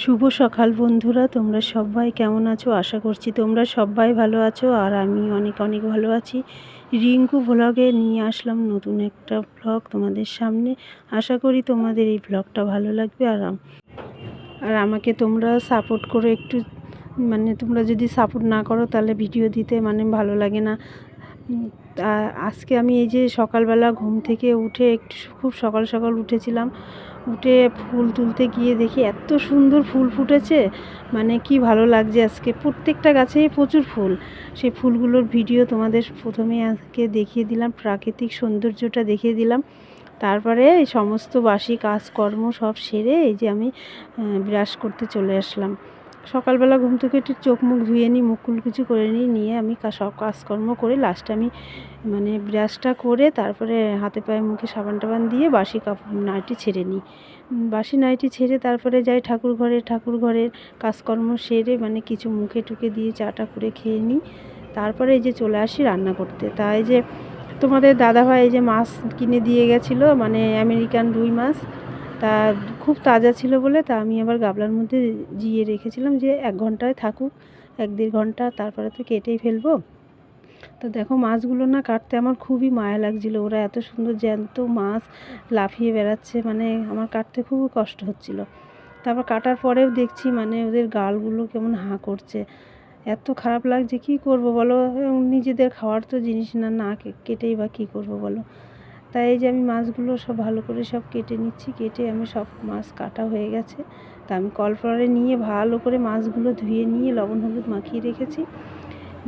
শুভ সকাল বন্ধুরা, তোমরা সবাই কেমন আছো? আশা করছি তোমরা সবাই ভালো আছো, আর আমি অনেক অনেক ভালো আছি। রিঙ্কু ভ্লগে নিয়ে আসলাম নতুন একটা ভ্লগ তোমাদের সামনে। আশা করি তোমাদের এই ভ্লগটা ভালো লাগবে। আর আমাকে তোমরা সাপোর্ট করো একটু, তোমরা যদি সাপোর্ট না করো তাহলে ভিডিও দিতে ভালো লাগে না। আজকে আমি এই যে সকালবেলা ঘুম থেকে উঠে একটু খুব সকাল সকাল উঠেছিলাম। উঠে ফুল তুলতে গিয়ে দেখি এত সুন্দর ফুল ফুটেছে, কি ভালো লাগছে। আজকে প্রত্যেকটা গাছেই প্রচুর ফুল। সেই ফুলগুলোর ভিডিও তোমাদের প্রথমে আজকে দেখিয়ে দিলাম, প্রাকৃতিক সৌন্দর্যটা দেখিয়ে দিলাম। তারপরে এই সমস্ত বাসি কাজকর্ম সব সেরে এই যে আমি ব্রাশ করতে চলে আসলাম। সকালবেলা ঘুম থেকে একটু চোখ মুখ ধুয়ে নিই, মুখ কুলকুচি করে নিয়ে আমি সব কাজকর্ম করে লাস্টে আমি ব্রাশটা করে তারপরে হাতে পায়ে মুখে সাবান টাবান দিয়ে বাসি নাইটি ছেড়ে নিই। বাসি নাইটি ছেড়ে তারপরে যাই ঠাকুর ঘরের কাজকর্ম সেরে কিছু মুখে টুকে দিয়ে চাটা করে খেয়ে নিই। তারপরে এই যে চলে আসি রান্না করতে। তাই যে তোমাদের দাদাভাই এই যে মাছ কিনে দিয়ে গেছিলো, আমেরিকান রুই মাছ। তা খুব তাজা ছিল বলে তা আমি আবার গাবলার মধ্যে জিয়ে রেখেছিলাম যে 1 ঘন্টায় থাকুক, 1-1.5 ঘন্টা, তারপরে তো কেটেই ফেলবো। তো দেখো মাছগুলো না কাটতে আমার খুবই মায়া লাগছিলো। ওরা এত সুন্দর জ্যান্ত মাছ লাফিয়ে বেড়াচ্ছে, আমার কাটতে খুবই কষ্ট হচ্ছিল। তারপর কাটার পরেও দেখছি ওদের গালগুলো কেমন হাঁ করছে, এত খারাপ লাগছে। কি করব বলো, নিজেদের খাওয়ার তো জিনিস না, না কেটেই বা কী করব বলো। তাই এই যে আমি মাছগুলো সব ভালো করে সব কেটে নিচ্ছি। কেটে আমি সব মাছ কাটা হয়ে গেছে। তা আমি কলফ্লাওয়ারে নিয়ে ভালো করে মাছগুলো ধুয়ে নিয়ে লবণ হলুদ মাখিয়ে রেখেছি।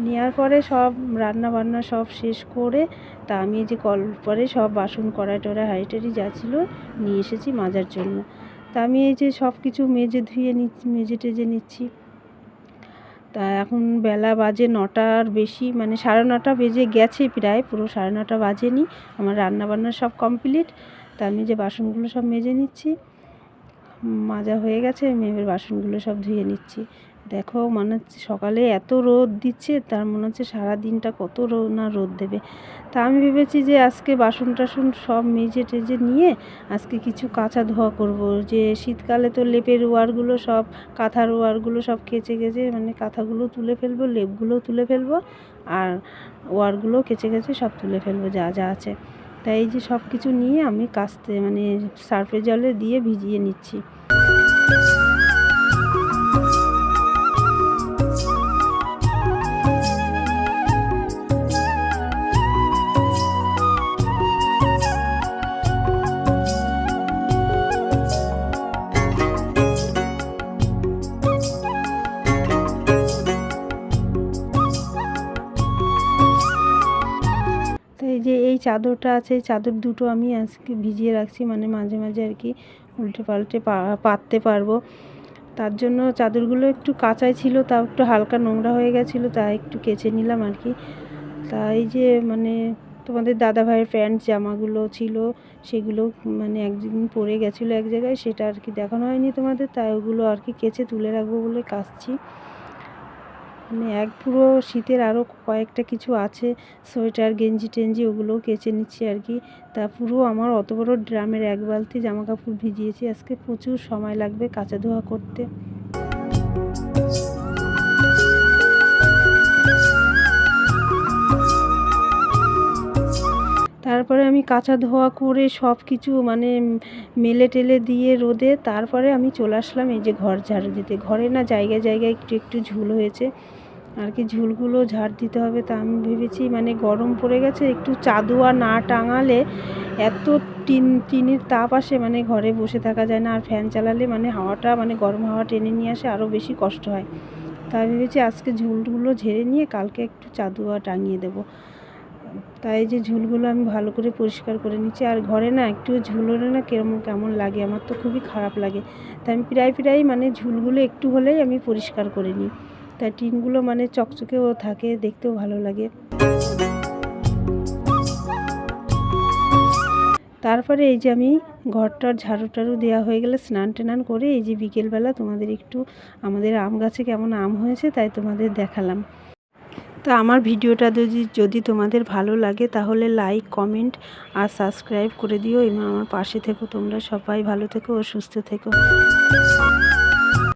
নেওয়ার পরে সব রান্না বান্না সব শেষ করে তা আমি এই যে পরে সব বাসন কড়াই টড়াই হাঁড়ি টাড়ি যা ছিল নিয়ে এসেছি মাজার জন্য। তা আমি এই যে সব কিছু মেজে ধুয়ে নিচ্ছি, মেজে টেজে নিচ্ছি। তা এখন বেলা বাজে 9টার বেশি, 9:30 বেজে গেছে প্রায়, পুরো 9:30 বাজেনি। আমার রান্না বান্না সব কমপ্লিট। তা আমি যে বাসনগুলো সব মেজে নিচ্ছি, মাজা হয়ে গেছে, আমি এবার বাসনগুলো সব ধুয়ে নিচ্ছি। দেখো মনে হচ্ছে সকালে এত রোদ দিচ্ছে, তার মনে হচ্ছে সারা দিনটা কত না রোদ দেবে। তা আমি ভেবেছি যে আজকে বাসন টাসন সব মেজে টেজে নিয়ে আজকে কিছু কাচা ধোয়া করব। যে শীতকালে তো লেপের ওয়ারগুলো সব, কাঁথার ওয়ারগুলো সব কেচে কাঁথাগুলো তুলে ফেলবো, লেপগুলো তুলে ফেলবো, আর ওয়ারগুলো কেচে সব তুলে ফেলবো যা যা আছে। তাই এই যে সব কিছু নিয়ে আমি কাচতে সার্ফের জলে দিয়ে ভিজিয়ে নিচ্ছি। তো এই যে এই চাদরটা আছে, এই চাদর দুটো আমি আজকে ভিজিয়ে রাখছি, মাঝে মাঝে আর কি উল্টে পাল্টে পাততে পারবো। তার জন্য চাদরগুলো একটু কাঁচাই ছিল, তাও একটু হালকা নোংরা হয়ে গেছিলো, তাই একটু কেচে নিলাম আর কি। তাই যে তোমাদের দাদাভাইয়ের প্যান্ট জামাগুলো ছিল, সেগুলো একদিন পরে গেছিলো এক জায়গায়, সেটা আর কি দেখানো হয়নি তোমাদের, তাই ওগুলো আর কি কেচে তুলে রাখবো বলে কাচছি। পুরো শীতের আরও কয়েকটা কিছু আছে, সোয়েটার গেঞ্জি টেঞ্জি, ওগুলোও কেচে নিচ্ছি আর কি। তা পুরো আমার অত বড় ড্রামের 1 বালতি জামা কাপড় ভিজিয়েছি আজকে, প্রচুর সময় লাগবে কাচা ধোয়া করতে। তারপরে আমি কাচা ধোয়া করে সব কিছু মেলে টেলে দিয়ে রোদে, তারপরে আমি চলে আসলাম এই যে ঘর ঝাড়ু দিতে। ঘরে না জায়গায় জায়গায় একটু একটু ঝুল হয়েছে আর কি, ঝুলগুলো ঝাড় দিতে হবে। তা আমি ভেবেছি গরম পড়ে গেছে, একটু চাদুয়া না টাঙালে এত টিনের তাপ আসে, ঘরে বসে থাকা যায় না। আর ফ্যান চালালে হাওয়াটা গরম হাওয়া টেনে নিয়ে আসে, আরও বেশি কষ্ট হয়। তাই ভেবেছি আজকে ঝুলগুলো ঝেড়ে নিয়ে কালকে একটু চাদুয়া টাঙিয়ে দেবো। তাই যে ঝুলগুলো আমি ভালো করে পরিষ্কার করে নিচ্ছি। আর ঘরে না একটু ঝুল হলে না কেমন লাগে, আমার তো খুবই খারাপ লাগে। তাই আমি প্রায় ঝুলগুলো একটু হলেই আমি পরিষ্কার করে নিই। তাই টিনগুলো চকচকেও থাকে, দেখতেও ভালো লাগে। তারপরে এই যে আমি ঘরটার ঝাড়ু টাড়ু দেওয়া হয়ে গেলে স্নান টান করে এই যে বিকেলবেলা তোমাদের একটু আমাদের আম গাছে কেমন আম হয়েছে তাই তোমাদের দেখালাম। তো আমার ভিডিওটা যদি তোমাদের ভালো লাগে তাহলে লাইক কমেন্ট আর সাবস্ক্রাইব করে দিও এবং আমার পাশে থেকো। তোমরা সবাই ভালো থেকো ও সুস্থ থেকো।